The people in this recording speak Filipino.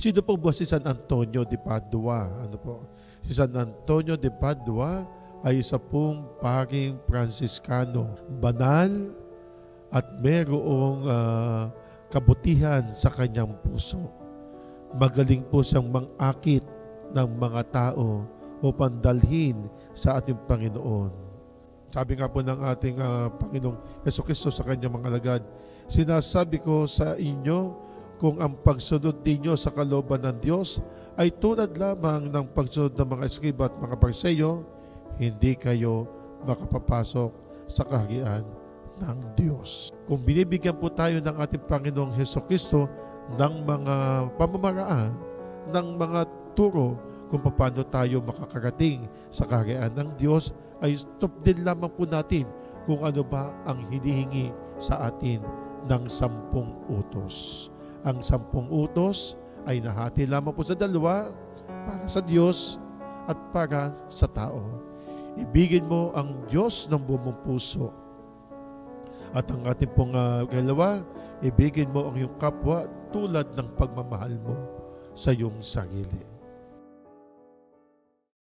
Sino po ba si San Antonio de Padua? Ano po? Si San Antonio de Padua ay isa pong paring Franciscano. Banal at mayroong kabutihan sa kanyang puso. Magaling po siyang mangakit ng mga tao upang dalhin sa ating Panginoon. Sabi nga po ng ating Panginoong Jesucristo sa kanyang mga alagad, sinasabi ko sa inyo, kung ang pagsunod ninyo sa kalooban ng Diyos ay tulad lamang ng pagsunod ng mga eskriba at mga Parseyo, hindi kayo makapapasok sa kaharian ng Diyos. Kung binibigyan po tayo ng ating Panginoong Jesucristo ng mga pamamaraan, ng mga turo kung paano tayo makakarating sa kaharian ng Diyos, ay stop din lamang po natin kung ano ba ang hinihingi sa atin ng 10 utos. Ang 10 utos ay nahati lamang po sa dalawa, para sa Diyos at para sa tao. Ibigin mo ang Diyos ng buong mong puso. At ang ating pong kalawa, ibigin mo ang iyong kapwa tulad ng pagmamahal mo sa iyong sarili.